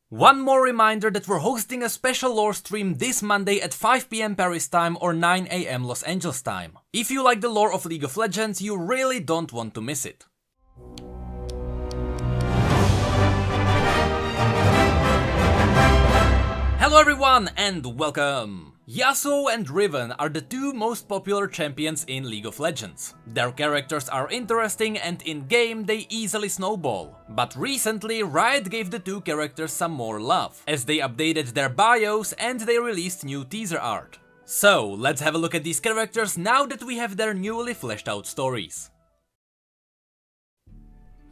One more reminder that we're hosting a special lore stream this Monday at 5 PM Paris time or 9 AM Los Angeles time. If you like the lore of League of Legends, you really don't want to miss it. Hello everyone and welcome! Yasuo and Riven are the two most popular champions in League of Legends. Their characters are interesting and in-game they easily snowball. But recently Riot gave the two characters some more love, as they updated their bios and they released new teaser art. So let's have a look at these characters now that we have their newly fleshed out stories.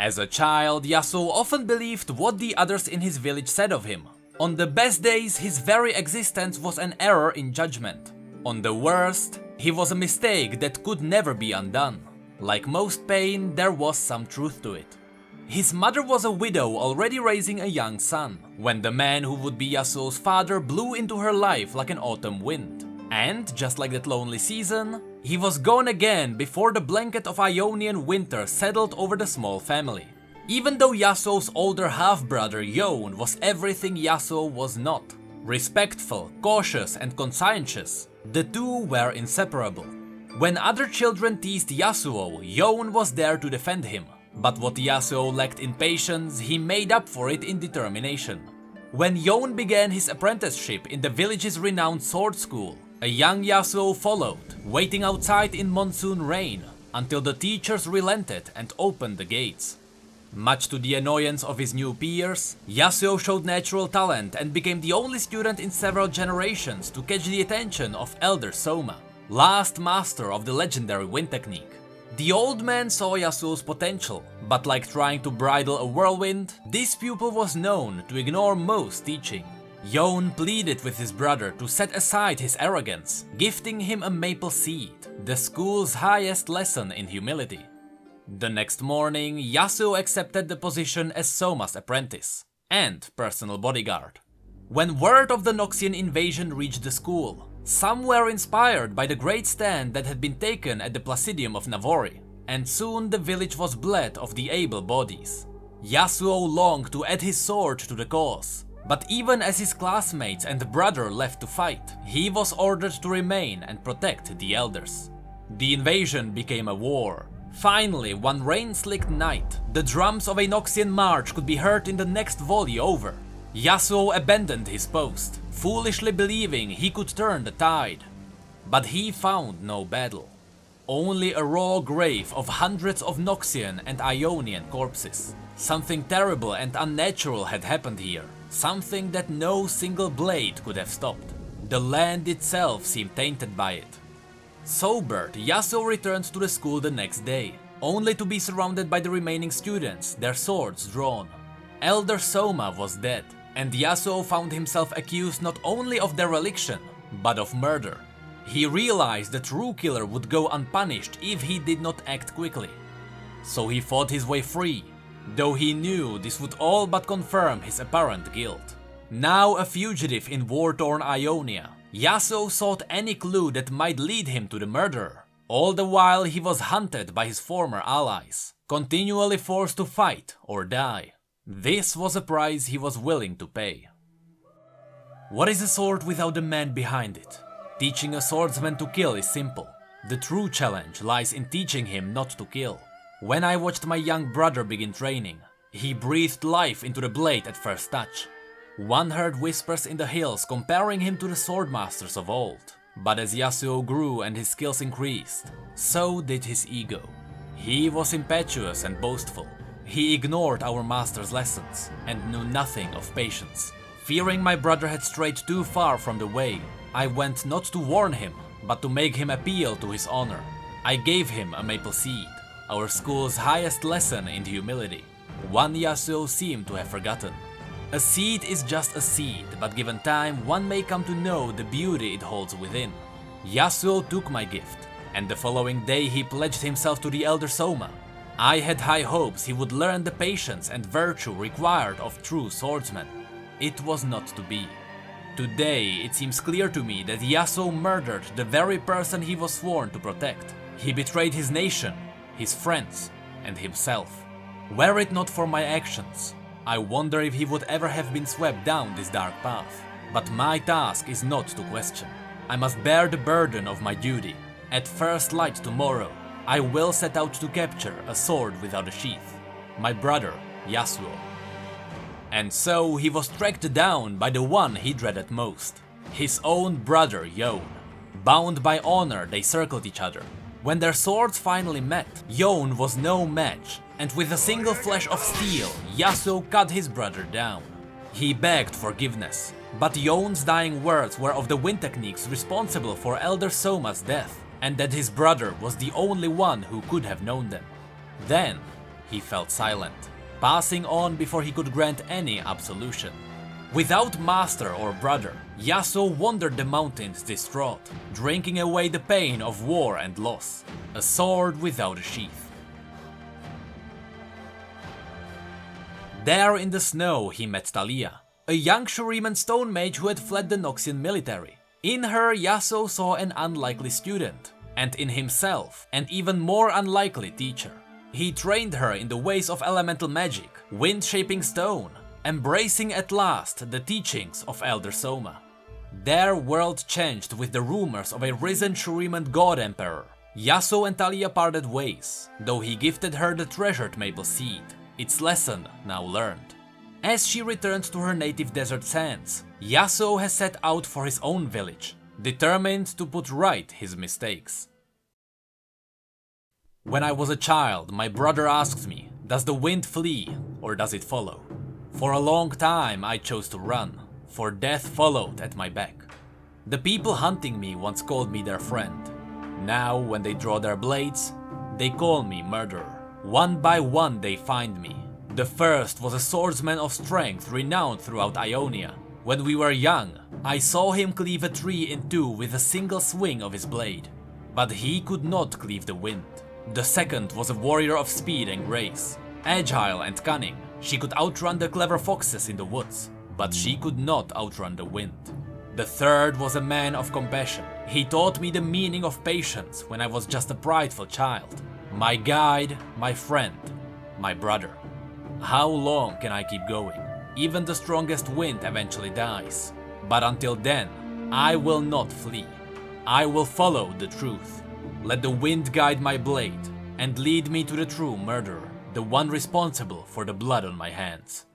As a child, Yasuo often believed what the others in his village said of him. On the best days, his very existence was an error in judgment. On the worst, he was a mistake that could never be undone. Like most pain, there was some truth to it. His mother was a widow already raising a young son, when the man who would be Yasuo's father blew into her life like an autumn wind. And, just like that lonely season, he was gone again before the blanket of Ionian winter settled over the small family. Even though Yasuo's older half-brother Yone was everything Yasuo was not, respectful, cautious and conscientious, the two were inseparable. When other children teased Yasuo, Yone was there to defend him, but what Yasuo lacked in patience, he made up for it in determination. When Yone began his apprenticeship in the village's renowned sword school, a young Yasuo followed, waiting outside in monsoon rain, until the teachers relented and opened the gates. Much to the annoyance of his new peers, Yasuo showed natural talent and became the only student in several generations to catch the attention of Elder Soma, last master of the legendary wind technique. The old man saw Yasuo's potential, but like trying to bridle a whirlwind, this pupil was known to ignore most teaching. Yone pleaded with his brother to set aside his arrogance, gifting him a maple seed, the school's highest lesson in humility. The next morning, Yasuo accepted the position as Soma's apprentice and personal bodyguard. When word of the Noxian invasion reached the school, some were inspired by the great stand that had been taken at the Placidium of Navori, and soon the village was bled of the able bodies. Yasuo longed to add his sword to the cause, but even as his classmates and brother left to fight, he was ordered to remain and protect the elders. The invasion became a war. Finally, one rain-slicked night, the drums of a Noxian march could be heard in the next volley over. Yasuo abandoned his post, foolishly believing he could turn the tide. But he found no battle. Only a raw grave of hundreds of Noxian and Ionian corpses. Something terrible and unnatural had happened here, something that no single blade could have stopped. The land itself seemed tainted by it. Sobered, Yasuo returned to the school the next day, only to be surrounded by the remaining students, their swords drawn. Elder Soma was dead, and Yasuo found himself accused not only of dereliction, but of murder. He realized the true killer would go unpunished if he did not act quickly. So he fought his way free, though he knew this would all but confirm his apparent guilt. Now a fugitive in war-torn Ionia, Yasuo sought any clue that might lead him to the murderer. All the while he was hunted by his former allies, continually forced to fight or die. This was a price he was willing to pay. What is a sword without the man behind it? Teaching a swordsman to kill is simple. The true challenge lies in teaching him not to kill. When I watched my young brother begin training, he breathed life into the blade at first touch. One heard whispers in the hills comparing him to the swordmasters of old. But as Yasuo grew and his skills increased, so did his ego. He was impetuous and boastful. He ignored our master's lessons and knew nothing of patience. Fearing my brother had strayed too far from the way, I went not to warn him, but to make him appeal to his honor. I gave him a maple seed, our school's highest lesson in humility, one Yasuo seemed to have forgotten. A seed is just a seed, but given time, one may come to know the beauty it holds within. Yasuo took my gift, and the following day he pledged himself to the Elder Soma. I had high hopes he would learn the patience and virtue required of true swordsmen. It was not to be. Today, it seems clear to me that Yasuo murdered the very person he was sworn to protect. He betrayed his nation, his friends, and himself. Were it not for my actions, I wonder if he would ever have been swept down this dark path. But my task is not to question. I must bear the burden of my duty. At first light tomorrow, I will set out to capture a sword without a sheath. My brother, Yasuo. And so he was tracked down by the one he dreaded most. His own brother, Yone. Bound by honor, they circled each other. When their swords finally met, Yone was no match, and with a single flash of steel, Yasuo cut his brother down. He begged forgiveness, but Yone's dying words were of the wind techniques responsible for Elder Soma's death, and that his brother was the only one who could have known them. Then, he felt silent, passing on before he could grant any absolution. Without master or brother, Yasuo wandered the mountains distraught, drinking away the pain of war and loss. A sword without a sheath. There in the snow he met Thalia, a young Shuriman stone mage who had fled the Noxian military. In her, Yasuo saw an unlikely student, and in himself, an even more unlikely teacher. He trained her in the ways of elemental magic, wind-shaping stone, embracing at last the teachings of Elder Soma. Their world changed with the rumors of a risen Shuriman god emperor. Yasuo and Thalia parted ways, though he gifted her the treasured maple seed, its lesson now learned. As she returns to her native desert sands, Yasuo has set out for his own village, determined to put right his mistakes. When I was a child, my brother asked me, does the wind flee or does it follow? For a long time I chose to run, for death followed at my back. The people hunting me once called me their friend. Now, when they draw their blades, they call me murderer. One by one they find me. The first was a swordsman of strength renowned throughout Ionia. When we were young, I saw him cleave a tree in two with a single swing of his blade. But he could not cleave the wind. The second was a warrior of speed and grace. Agile and cunning, she could outrun the clever foxes in the woods, but she could not outrun the wind. The third was a man of compassion. He taught me the meaning of patience when I was just a prideful child. My guide, my friend, my brother. How long can I keep going? Even the strongest wind eventually dies. But until then, I will not flee. I will follow the truth. Let the wind guide my blade and lead me to the true murderer, the one responsible for the blood on my hands.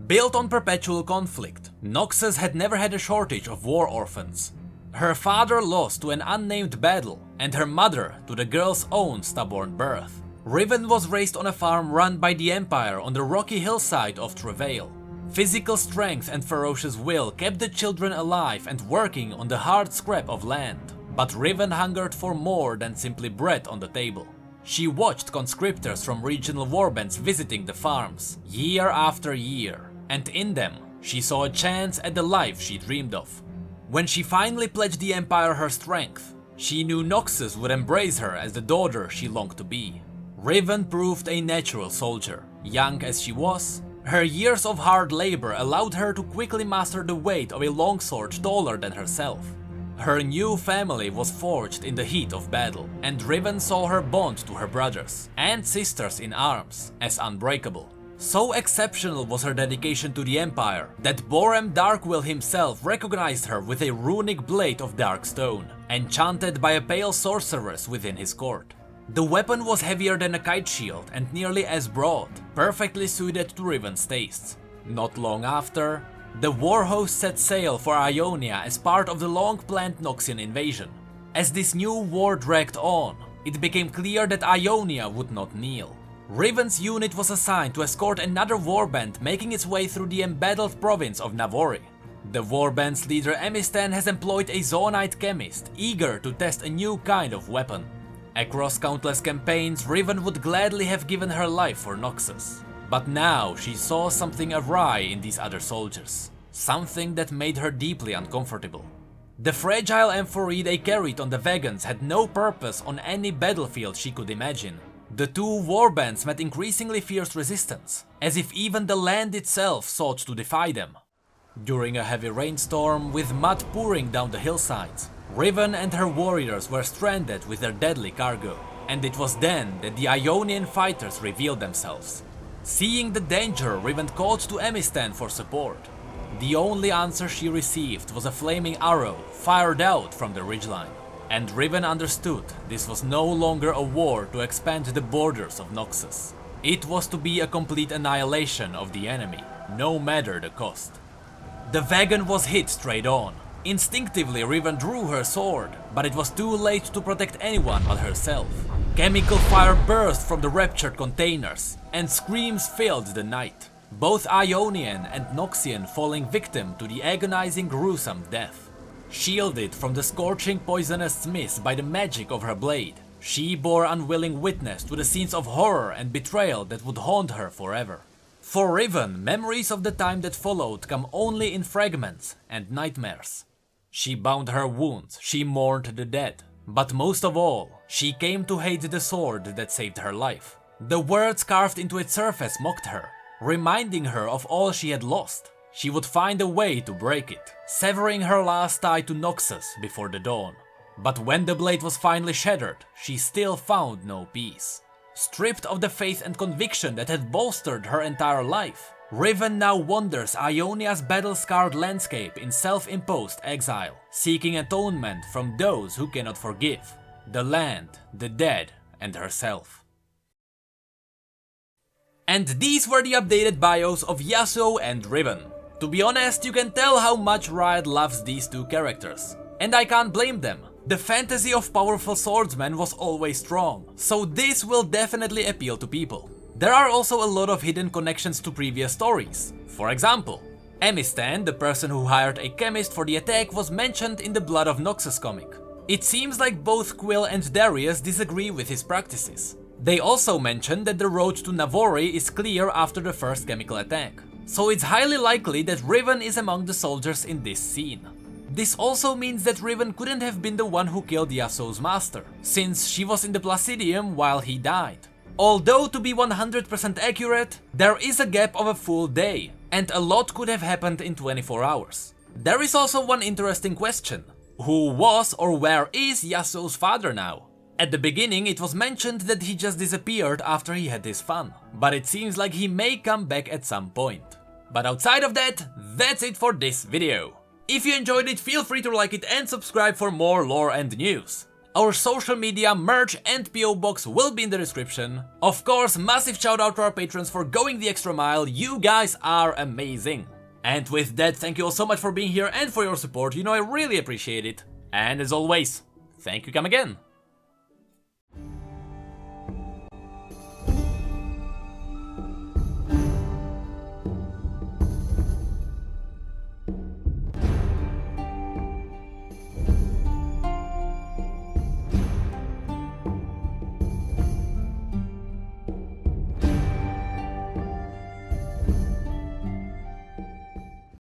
Built on perpetual conflict, Noxus had never had a shortage of war orphans. Her father lost to an unnamed battle, and her mother to the girl's own stubborn birth. Riven was raised on a farm run by the Empire on the rocky hillside of Travail. Physical strength and ferocious will kept the children alive and working on the hard scrap of land. But Riven hungered for more than simply bread on the table. She watched conscriptors from regional warbands visiting the farms, year after year, and in them, she saw a chance at the life she dreamed of. When she finally pledged the Empire her strength, she knew Noxus would embrace her as the daughter she longed to be. Riven proved a natural soldier. Young as she was, her years of hard labor allowed her to quickly master the weight of a longsword taller than herself. Her new family was forged in the heat of battle, and Riven saw her bond to her brothers and sisters in arms as unbreakable. So exceptional was her dedication to the Empire that Borem Darkwill himself recognized her with a runic blade of dark stone, enchanted by a pale sorceress within his court. The weapon was heavier than a kite shield and nearly as broad, perfectly suited to Riven's tastes. Not long after, the war host set sail for Ionia as part of the long-planned Noxian invasion. As this new war dragged on, it became clear that Ionia would not kneel. Riven's unit was assigned to escort another warband making its way through the embattled province of Navori. The warband's leader Emistan has employed a Zonite chemist eager to test a new kind of weapon. Across countless campaigns, Riven would gladly have given her life for Noxus. But now she saw something awry in these other soldiers. Something that made her deeply uncomfortable. The fragile amphorae they carried on the wagons had no purpose on any battlefield she could imagine. The two warbands met increasingly fierce resistance, as if even the land itself sought to defy them. During a heavy rainstorm, with mud pouring down the hillsides, Riven and her warriors were stranded with their deadly cargo. And it was then that the Ionian fighters revealed themselves. Seeing the danger, Riven called to Emistan for support. The only answer she received was a flaming arrow fired out from the ridgeline. And Riven understood this was no longer a war to expand the borders of Noxus. It was to be a complete annihilation of the enemy, no matter the cost. The wagon was hit straight on. Instinctively, Riven drew her sword, but it was too late to protect anyone but herself. Chemical fire burst from the ruptured containers, and screams filled the night. Both Ionian and Noxian falling victim to the agonizing, gruesome death. Shielded from the scorching poisonous mist by the magic of her blade, she bore unwilling witness to the scenes of horror and betrayal that would haunt her forever. For Riven, memories of the time that followed come only in fragments and nightmares. She bound her wounds, she mourned the dead, but most of all, she came to hate the sword that saved her life. The words carved into its surface mocked her, reminding her of all she had lost. She would find a way to break it, severing her last tie to Noxus before the dawn. But when the blade was finally shattered, she still found no peace. Stripped of the faith and conviction that had bolstered her entire life, Riven now wanders Ionia's battle-scarred landscape in self-imposed exile, seeking atonement from those who cannot forgive, the land, the dead, and herself. And these were the updated bios of Yasuo and Riven. To be honest, you can tell how much Riot loves these two characters, and I can't blame them. The fantasy of powerful swordsmen was always strong, so this will definitely appeal to people. There are also a lot of hidden connections to previous stories. For example, Emistan, the person who hired a chemist for the attack, was mentioned in the Blood of Noxus comic. It seems like both Quill and Darius disagree with his practices. They also mention that the road to Navori is clear after the first chemical attack, so it's highly likely that Riven is among the soldiers in this scene. This also means that Riven couldn't have been the one who killed Yasuo's master, since she was in the Placidium while he died. Although, to be 100% accurate, there is a gap of a full day, and a lot could have happened in 24 hours. There is also one interesting question. Who was or where is Yasuo's father now? At the beginning it was mentioned that he just disappeared after he had his fun, but it seems like he may come back at some point. But outside of that, that's it for this video. If you enjoyed it, feel free to like it and subscribe for more lore and news. Our social media, merch and P.O.Box will be in the description. Of course, massive shout out to our patrons for going the extra mile, you guys are amazing. And with that, thank you all so much for being here and for your support, you know I really appreciate it. And as always, thank you, come again.